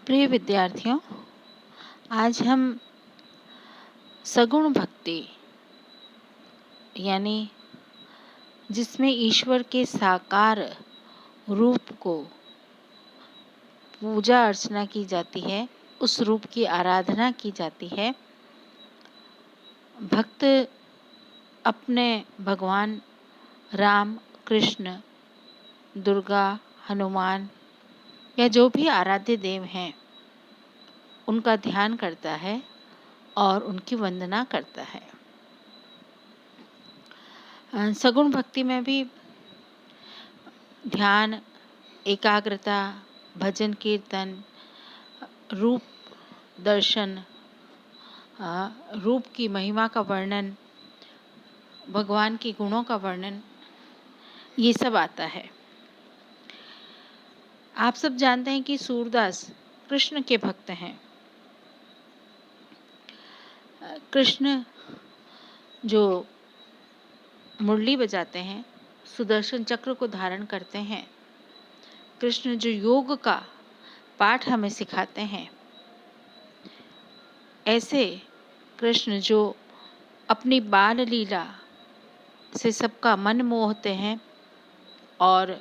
प्रिय विद्यार्थियों, आज हम सगुण भक्ति यानी जिसमें ईश्वर के साकार रूप को पूजा अर्चना की जाती है, उस रूप की आराधना की जाती है। भक्त अपने भगवान राम, कृष्ण, दुर्गा, हनुमान या जो भी आराध्य देव हैं, उनका ध्यान करता है और उनकी वंदना करता है। सगुण भक्ति में भी ध्यान, एकाग्रता, भजन कीर्तन, रूप दर्शन, रूप की महिमा का वर्णन, भगवान के गुणों का वर्णन, ये सब आता है। आप सब जानते हैं कि सूरदास कृष्ण के भक्त हैं। कृष्ण जो मुरली बजाते हैं, सुदर्शन चक्र को धारण करते हैं, कृष्ण जो योग का पाठ हमें सिखाते हैं, ऐसे कृष्ण जो अपनी बाल लीला से सबका मन मोहते हैं और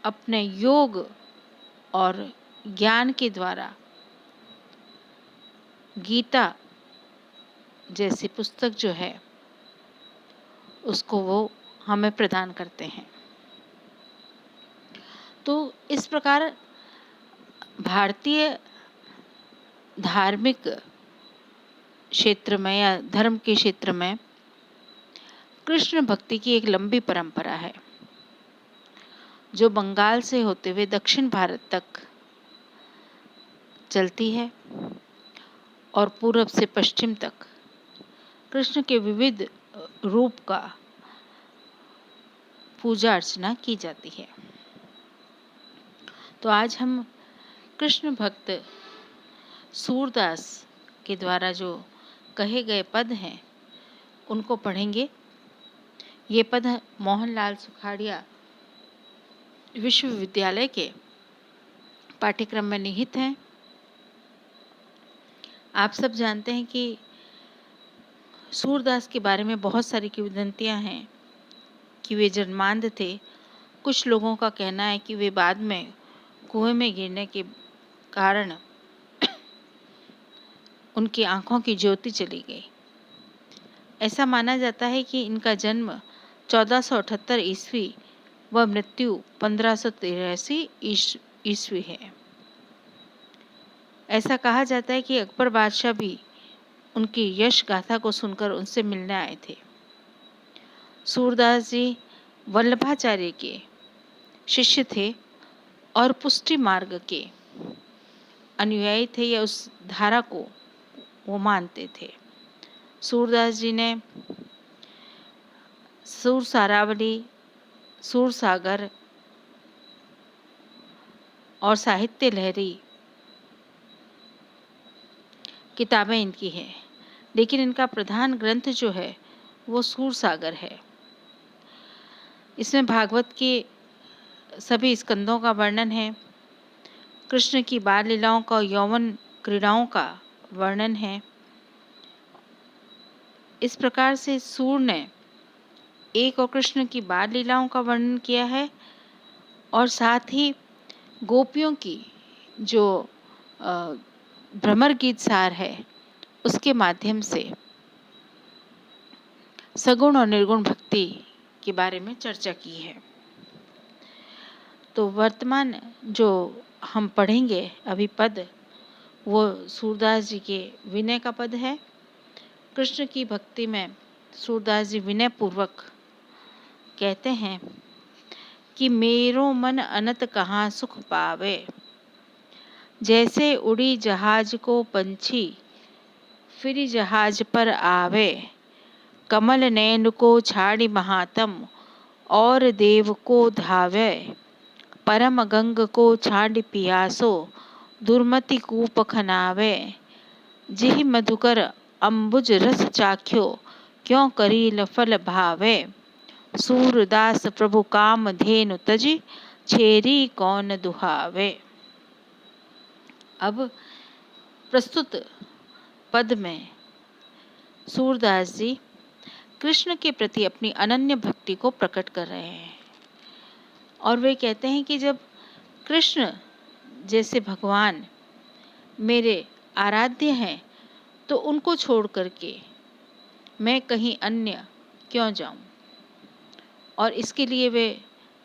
अपने योग और ज्ञान के द्वारा गीता जैसी पुस्तक जो है उसको वो हमें प्रदान करते हैं। तो इस प्रकार भारतीय धार्मिक क्षेत्र में या धर्म के क्षेत्र में कृष्ण भक्ति की एक लंबी परंपरा है, जो बंगाल से होते हुए दक्षिण भारत तक चलती है और पूर्व से पश्चिम तक कृष्ण के विविध रूप का पूजा अर्चना की जाती है। तो आज हम कृष्ण भक्त सूरदास के द्वारा जो कहे गए पद हैं उनको पढ़ेंगे। ये पद मोहनलाल सुखाड़िया विश्वविद्यालय के पाठ्यक्रम में निहित हैं। आप सब जानते हैं कि सूरदास के बारे में बहुत सारी किंवदंतियां हैं कि वे जन्मांध थे। कुछ लोगों का कहना है कि वे बाद में कुएं में गिरने के कारण उनकी आंखों की ज्योति चली गई। ऐसा माना जाता है कि इनका जन्म 1478 ईस्वी व मृत्यु 1583 ईस्वी है। ऐसा कहा जाता है कि अकबर बादशाह भी उनकी यश गाथा को सुनकर उनसे मिलने आए थे। सूरदास जी वल्लभाचार्य के शिष्य थे और पुष्टि मार्ग के अनुयायी थे, या उस धारा को वो मानते थे। सूरदास जी ने सूर सारावली, सूर सागर और साहित्य लहरी किताबें इनकी हैं, लेकिन इनका प्रधान ग्रंथ जो है वो सूर सागर है। इसमें भागवत के सभी स्कंदों का वर्णन है, कृष्ण की बाल लीलाओं का, यौवन क्रीड़ाओं का वर्णन है। इस प्रकार से सूर ने एक और कृष्ण की बाल लीलाओं का वर्णन किया है और साथ ही गोपियों की जो भ्रमर गीत सार है उसके माध्यम से सगुण और निर्गुण भक्ति के बारे में चर्चा की है। तो वर्तमान जो हम पढ़ेंगे अभी पद, वो सूरदास जी के विनय का पद है। कृष्ण की भक्ति में सूरदास जी विनय पूर्वक कहते हैं कि मेरो मन अनत कहाँ सुख पावे, जैसे उड़ी जहाज को पंछी फिर जहाज पर आवे, कमल नैन को छाड़ी महातम और देव को धावे, परम गंग को छाड़ पियासो दुर्मति कूप खनावे, जिहि मधुकर अम्बुज रस चाख्यो क्यों करी लफल भावे, सूरदास प्रभु काम धेनु तजी छेरी कौन दुहावे। अब प्रस्तुत पद में सूरदास जी कृष्ण के प्रति अपनी अनन्य भक्ति को प्रकट कर रहे हैं और वे कहते हैं कि जब कृष्ण जैसे भगवान मेरे आराध्य हैं तो उनको छोड़ करके मैं कहीं अन्य क्यों जाऊं। और इसके लिए वे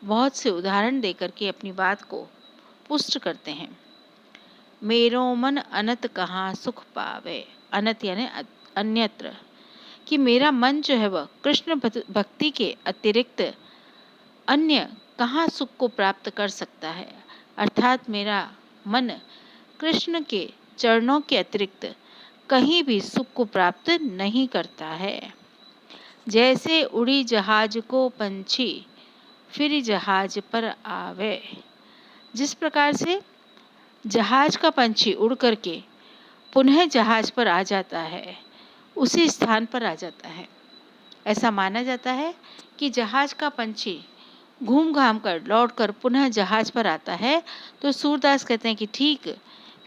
बहुत से उदाहरण देकर के अपनी बात को पुष्ट करते हैं। मेरो मन अनत कहाँ सुख पावे, अनत यानी अन्यत्र, कि मेरा मन जो है वह कृष्ण भक्ति के अतिरिक्त अन्य कहाँ सुख को प्राप्त कर सकता है। अर्थात मेरा मन कृष्ण के चरणों के अतिरिक्त कहीं भी सुख को प्राप्त नहीं करता है। जैसे उड़ी जहाज को पंछी फिर जहाज पर आवे, जिस प्रकार से जहाज का पंछी उड़ करके पुनः जहाज पर आ जाता है, उसी स्थान पर आ जाता है। ऐसा माना जाता है कि जहाज का पंछी घूम घाम कर लौट कर पुनः जहाज पर आता है। तो सूरदास कहते हैं कि ठीक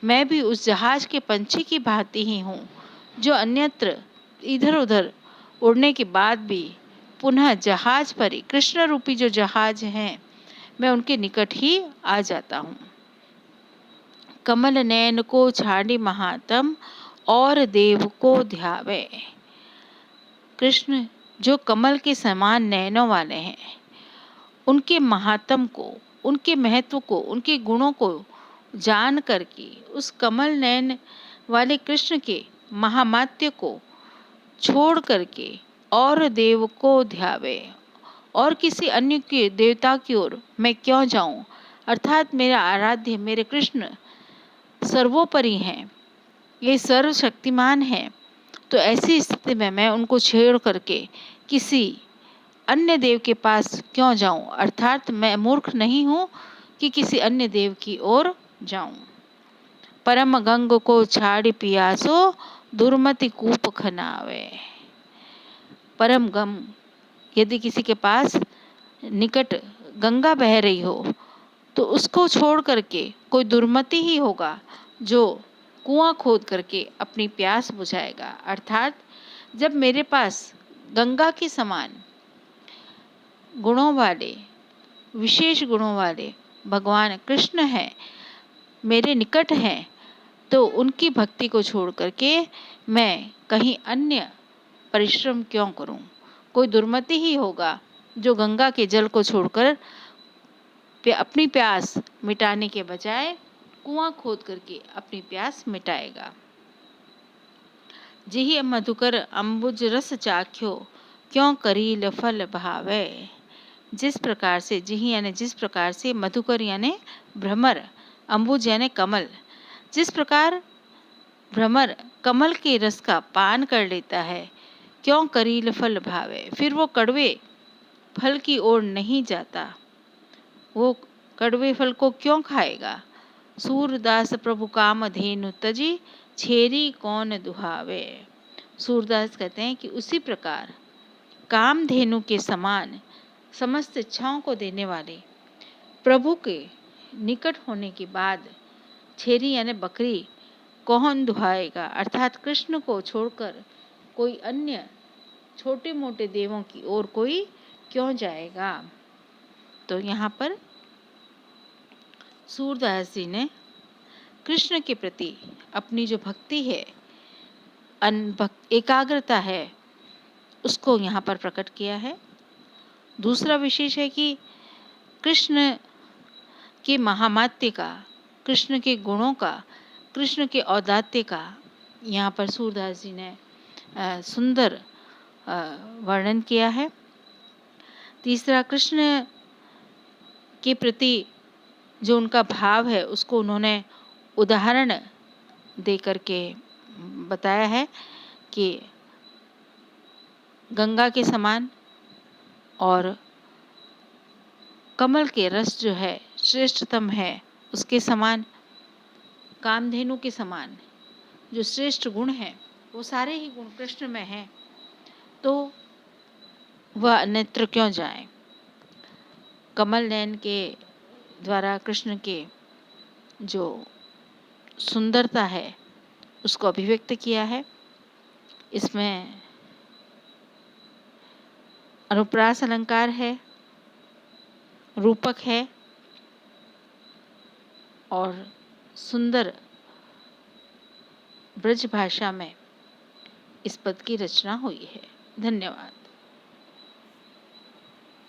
मैं भी उस जहाज के पंछी की भांति ही हूँ, जो अन्यत्र इधर उधर उड़ने के बाद भी पुनः जहाज पर ही, कृष्ण रूपी जो जहाज हैं, मैं उनके निकट ही आ जाता हूँ। कमल नैन को छाड़ी महात्म और देव को ध्यावे। कृष्ण जो कमल के समान नैनों वाले हैं, उनके महात्म को, उनके महत्व को, उनके गुणों को जान करके उस कमल नयन वाले कृष्ण के महामात्य को छोड़ करके और देव को ध्यावे, और किसी अन्य के देवता की ओर मैं क्यों जाऊं। अर्थात मेरा आराध्य मेरे कृष्ण सर्वोपरि हैं, ये सर्वशक्तिमान हैं, तो ऐसी स्थिति में मैं उनको छेड़ करके किसी अन्य देव के पास क्यों जाऊं। अर्थात मैं मूर्ख नहीं हूं कि किसी अन्य देव की ओर जाऊं। परम गंग को छाड़ी पियासो दुर्मति कूप खनावे। परम गम, यदि किसी के पास निकट गंगा बह रही हो तो उसको छोड़ करके कोई दुर्मति ही होगा जो कुआं खोद करके अपनी प्यास बुझाएगा। अर्थात जब मेरे पास गंगा के समान गुणों वाले, विशेष गुणों वाले भगवान कृष्ण हैं, मेरे निकट हैं, तो उनकी भक्ति को छोड़ करके मैं कहीं अन्य परिश्रम क्यों करूं। कोई दुर्मति ही होगा जो गंगा के जल को छोड़कर अपनी प्यास मिटाने के बजाय कुआं खोद करके अपनी प्यास मिटाएगा। जिहि मधुकर अम्बुज रस चाख्यो क्यों करील फल भावे। जिस प्रकार से, जिहि यानी जिस प्रकार से, मधुकर यानी भ्रमर, अम्बुज यानी कमल, जिस प्रकार भ्रमर कमल के रस का पान कर लेता है, क्यों करील फल भावे, फिर वो कड़वे फल की ओर नहीं जाता, वो कड़वे फल को क्यों खाएगा। सूरदास प्रभु काम धेनु तजी छेरी कौन दुहावे। सूरदास कहते हैं कि उसी प्रकार कामधेनु के समान समस्त इच्छाओं को देने वाले प्रभु के निकट होने के बाद छेरी यानी बकरी कौन दुहाएगा। अर्थात कृष्ण को छोड़कर कोई अन्य छोटे मोटे देवों की ओर कोई क्यों जाएगा। तो यहाँ पर सूरदास जी ने कृष्ण के प्रति अपनी जो भक्ति है, एकाग्रता है, उसको यहाँ पर प्रकट किया है। दूसरा विशेष है कि कृष्ण के महामात्य का, कृष्ण के गुणों का, कृष्ण के औदात्य का यहाँ पर सूरदास जी ने सुंदर वर्णन किया है। तीसरा, कृष्ण के प्रति जो उनका भाव है उसको उन्होंने उदाहरण दे करके बताया है कि गंगा के समान और कमल के रस जो है श्रेष्ठतम है, उसके समान, कामधेनु के समान जो श्रेष्ठ गुण हैं वो सारे ही गुण कृष्ण में हैं, तो वह अन्यत्र क्यों जाए। कमल नयन के द्वारा कृष्ण के जो सुंदरता है उसको अभिव्यक्त किया है। इसमें अनुप्रास अलंकार है, रूपक है और सुंदर ब्रज भाषा में इस पद की रचना हुई है। धन्यवाद।